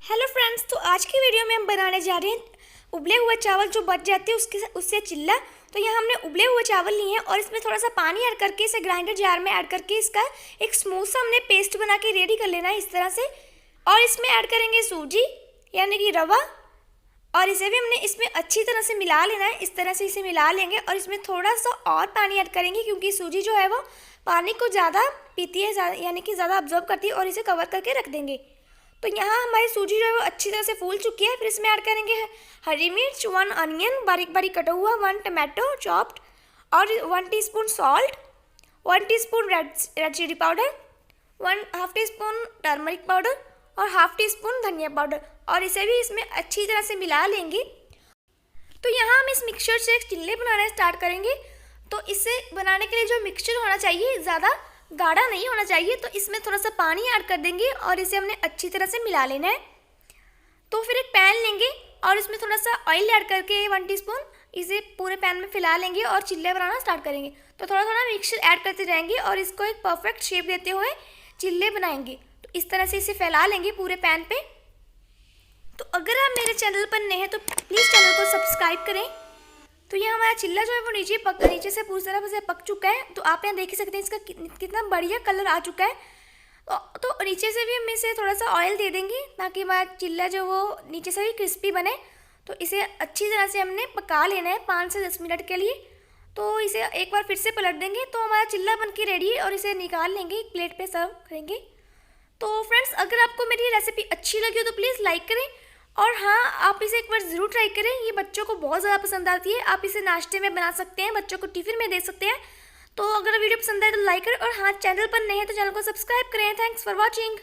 Hello friends, तो आज की वीडियो में हम बनाने जा रहे हैं उबले हुए चावल जो बच जाते हैं उससे चिल्ला। तो यहाँ हमने उबले हुए चावल लिए हैं और इसमें थोड़ा सा पानी ऐड करके इसे ग्राइंडर जार में ऐड करके इसका एक स्मूथ सा हमने पेस्ट बना के रेडी कर लेना है इस तरह से। और इसमें ऐड करेंगे सूजी यानी कि रवा, और इसे भी हमने इसमें अच्छी तरह से मिला लेना है। इस तरह से इसे मिला लेंगे और इसमें थोड़ा सा और पानी ऐड करेंगे क्योंकि सूजी जो है वो पानी को ज़्यादा पीती है, यानी कि ज़्यादा अब्जॉर्ब करती है, और इसे कवर करके रख देंगे। तो यहाँ हमारी सूजी जो है वो अच्छी तरह से फूल चुकी है। फिर इसमें ऐड करेंगे हरी मिर्च, 1 अनियन बारीक बारीक कटा हुआ, 1 टमाटो चॉप्ड, और 1 teaspoon salt, 1 teaspoon red chilli powder, 1/2 teaspoon turmeric powder और 1/2 टीस्पून धनिया पाउडर, और इसे भी इसमें अच्छी तरह से मिला लेंगे। तो यहाँ हम इस मिक्सचर से एक चिल्ले बनाना स्टार्ट करेंगे। तो इसे बनाने के लिए जो मिक्सचर होना चाहिए ज़्यादा गाढ़ा नहीं होना चाहिए, तो इसमें थोड़ा सा पानी ऐड कर देंगे और इसे हमने अच्छी तरह से मिला लेना है। तो फिर एक पैन लेंगे और इसमें थोड़ा सा ऑयल ऐड करके 1 टीस्पून इसे पूरे पैन में फैला लेंगे और चिल्ले बनाना स्टार्ट करेंगे। तो थोड़ा थोड़ा मिक्सचर ऐड करते जाएंगे और इसको एक परफेक्ट शेप देते हुए चिल्ले बनाएंगे। तो इस तरह से इसे फैला लेंगे पूरे पैन पे। तो अगर आप मेरे चैनल पर नए हैं तो प्लीज़ चैनल को सब्सक्राइब करें। तो ये हमारा चिल्ला जो है वो नीचे से पूरी तरह से पक चुका है। तो आप यहाँ देख ही सकते हैं इसका कितना बढ़िया कलर आ चुका है। तो नीचे से भी हम इसे थोड़ा सा ऑयल दे देंगे ताकि हमारा चिल्ला जो वो नीचे से भी क्रिस्पी बने। तो इसे अच्छी तरह से हमने पका लेना है 5 से 10 मिनट के लिए। तो इसे एक बार फिर से पलट देंगे तो हमारा चिल्ला बन के रेडी है और इसे निकाल लेंगे, एक प्लेट पे सर्व करेंगे। तो फ्रेंड्स, अगर आपको मेरी रेसिपी अच्छी लगी हो तो प्लीज़ लाइक करें, और हाँ, आप इसे एक बार ज़रूर ट्राई करें। ये बच्चों को बहुत ज़्यादा पसंद आती है। आप इसे नाश्ते में बना सकते हैं, बच्चों को टिफ़िन में दे सकते हैं। तो अगर वीडियो पसंद आए तो लाइक करें, और हाँ, चैनल पर नए हैं तो चैनल को सब्सक्राइब करें। Thanks for watching.